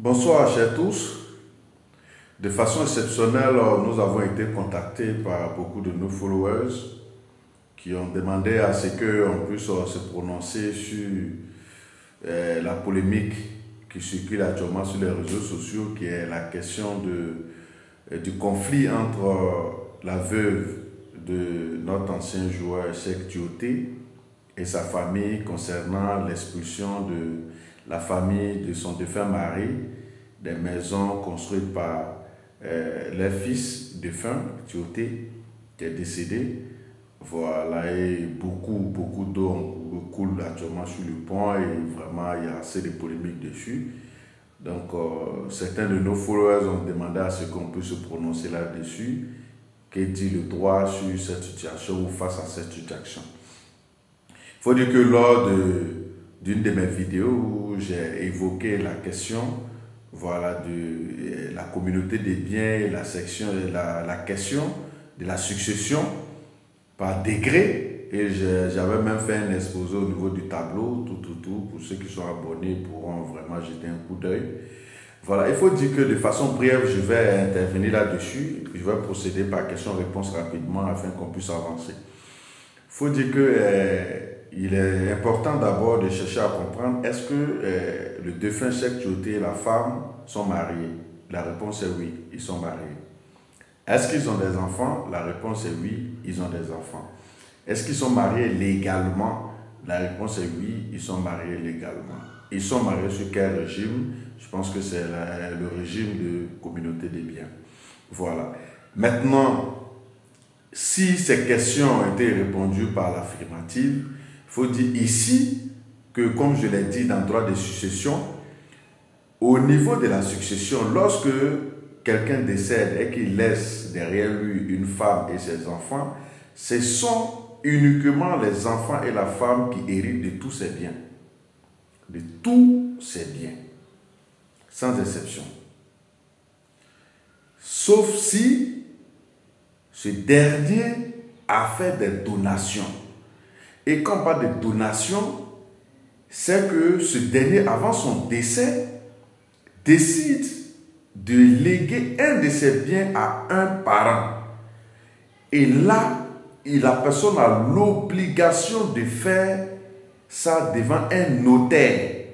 Bonsoir chers tous. De façon exceptionnelle, nous avons été contactés par beaucoup de nos followers qui ont demandé à ce qu'on puisse se prononcer sur la polémique qui circule actuellement sur les réseaux sociaux, qui est la question du conflit entre la veuve de notre ancien joueur Cheikh Dioté et sa famille concernant l'expulsion de la famille de son défunt mari des maisons construites par leur fils défunt, Dioté, qui est décédé. Voilà, et beaucoup d'eau coule actuellement sur le pont et vraiment il y a assez de polémiques dessus. Donc certains de nos followers ont demandé à ce qu'on puisse se prononcer là-dessus. Que dit le droit sur cette situation ou face à cette situation? Il faut dire que lors d'une de mes vidéos où j'ai évoqué la question, voilà, de la communauté des biens et la question de la succession par degré, et j'avais même fait un exposé au niveau du tableau, pour ceux qui sont abonnés pourront vraiment jeter un coup d'œil. Voilà, il faut dire que de façon brève, je vais intervenir là-dessus, je vais procéder par question-réponse rapidement afin qu'on puisse avancer. Il faut dire que il est important d'abord de chercher à comprendre, est-ce que le défunt Cheikh Dioté et la femme sont mariés? La réponse est oui, ils sont mariés. Est-ce qu'ils ont des enfants? La réponse est oui, ils ont des enfants. Est-ce qu'ils sont mariés légalement? La réponse est oui, ils sont mariés légalement. Ils sont mariés sur quel régime? Je pense que c'est le régime de communauté des biens. Voilà. Maintenant, si ces questions ont été répondues par l'affirmative, il faut dire ici que, comme je l'ai dit dans le droit de succession, au niveau de la succession, lorsque quelqu'un décède et qu'il laisse derrière lui une femme et ses enfants, ce sont uniquement les enfants et la femme qui héritent de tous ses biens. De tous ses biens. Sans exception. Sauf si ce dernier a fait des donations. Et quand on parle de donations, c'est que ce dernier, avant son décès, décide de léguer un de ses biens à un parent. Et là, la personne a l'obligation de faire ça devant un notaire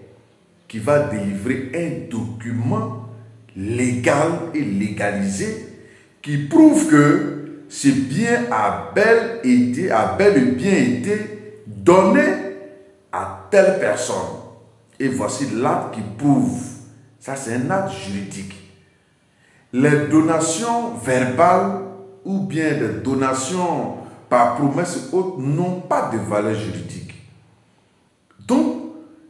qui va délivrer un document légal et légalisé qui prouve que ce bien a bel et bien été donné à telle personne. Et voici l'acte qui prouve. Ça, c'est un acte juridique. Les donations verbales ou bien des donations par promesse haute n'ont pas de valeur juridique. Donc,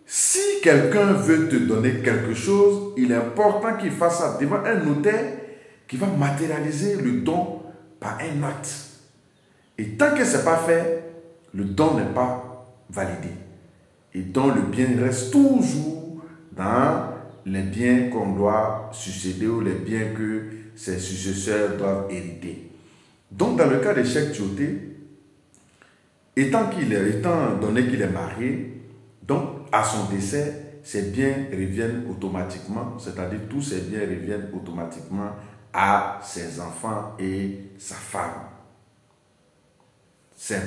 si quelqu'un veut te donner quelque chose, il est important qu'il fasse ça devant un notaire qui va matérialiser le don par un acte. Et tant que ce n'est pas fait, le don n'est pas validé. Et donc le bien reste toujours dans les biens qu'on doit succéder ou les biens que ses successeurs doivent hériter. Donc dans le cas de Cheikh Dioté, étant donné qu'il est marié, donc à son décès, ses biens reviennent automatiquement, c'est-à-dire tous ses biens reviennent automatiquement à ses enfants et sa femme. Simple.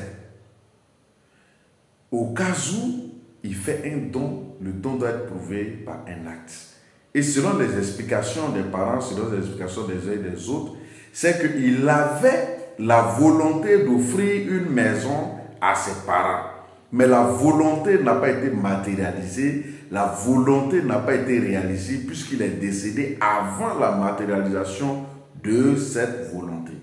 Au cas où il fait un don, le don doit être prouvé par un acte. Et selon les explications des parents, selon les explications des uns et des autres, c'est qu'il avait la volonté d'offrir une maison à ses parents. Mais la volonté n'a pas été matérialisée, la volonté n'a pas été réalisée puisqu'il est décédé avant la matérialisation de cette volonté.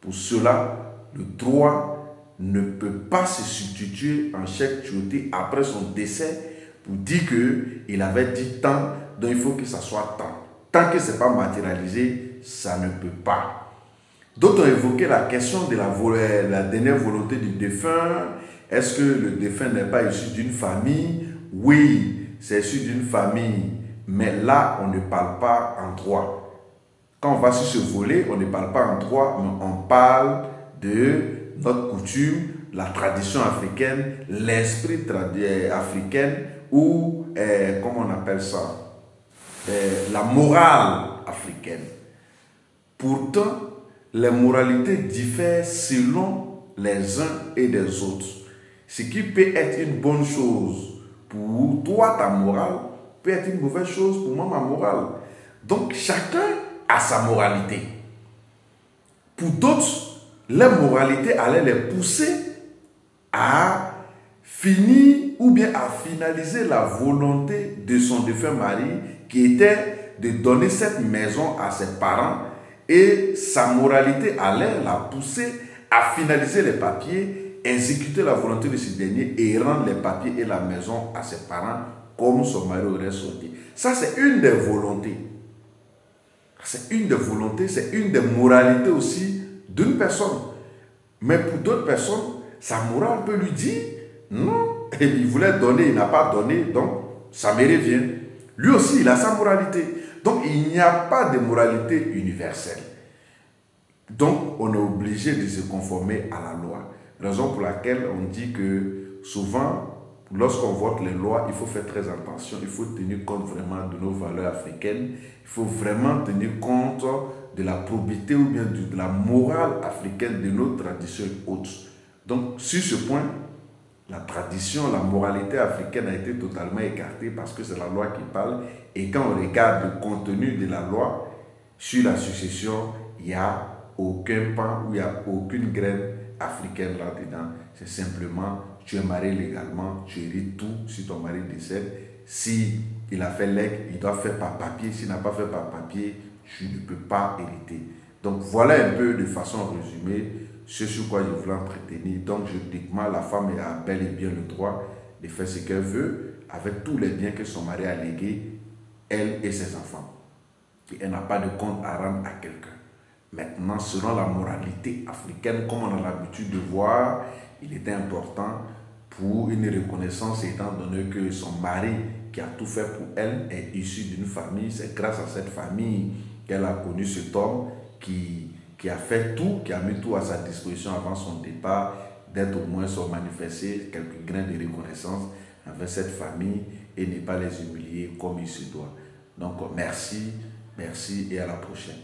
Pour cela, le droit ne peut pas se substituer en Cheikh Dioté après son décès pour dire qu'il avait dit tant, donc il faut que ça soit tant. Tant que ce n'est pas matérialisé, ça ne peut pas. D'autres ont évoqué la question de la dernière volonté du défunt. Est-ce que le défunt n'est pas issu d'une famille? Oui, c'est issu d'une famille. Mais là, on ne parle pas en droit. Quand on va sur ce volet, on ne parle pas en droit, mais on parle de notre coutume, la tradition africaine, l'esprit africain ou, comment on appelle ça? la morale africaine. Pourtant, les moralités diffèrent selon les uns et les autres. Ce qui peut être une bonne chose pour toi, ta morale, peut être une mauvaise chose pour moi, ma morale. Donc, chacun a sa moralité. Pour d'autres, leur moralité allait les pousser à finir ou bien à finaliser la volonté de son défunt mari qui était de donner cette maison à ses parents, et sa moralité allait la pousser à finaliser les papiers, exécuter la volonté de ce dernier et rendre les papiers et la maison à ses parents comme son mari aurait souhaité. Ça, c'est une des volontés. C'est une des volontés, c'est une des moralités aussi d'une personne. Mais pour d'autres personnes, sa morale peut lui dire non, il voulait donner, il n'a pas donné, donc ça me revient. Lui aussi, il a sa moralité. Donc, il n'y a pas de moralité universelle. Donc, on est obligé de se conformer à la loi. Raison pour laquelle on dit que souvent, lorsqu'on vote les lois, il faut faire très attention. Il faut tenir compte vraiment de nos valeurs africaines. Il faut vraiment tenir compte de la probité ou bien de la morale africaine, de nos traditions hautes. Donc, sur ce point, la tradition, la moralité africaine a été totalement écartée parce que c'est la loi qui parle. Et quand on regarde le contenu de la loi sur la succession, il n'y a aucun pan ou il n'y a aucune graine africaine là-dedans. C'est simplement, tu es marié légalement, tu hérites tout si ton mari décède. Si il a fait legs, il doit faire par papier. S'il n'a pas fait par papier, tu ne peux pas hériter. Donc voilà un peu de façon résumée ce sur quoi je voulais entretenir. Donc juridiquement, la femme a bel et bien le droit de faire ce qu'elle veut avec tous les biens que son mari a légués, elle et ses enfants. Et elle n'a pas de compte à rendre à quelqu'un. Maintenant, selon la moralité africaine, comme on a l'habitude de voir, il était important pour une reconnaissance, étant donné que son mari, qui a tout fait pour elle, est issu d'une famille. C'est grâce à cette famille qu'elle a connu cet homme qui a fait tout, qui a mis tout à sa disposition avant son départ, d'être au moins manifester quelques grains de reconnaissance envers cette famille et ne pas les humilier comme il se doit. Donc, merci et à la prochaine.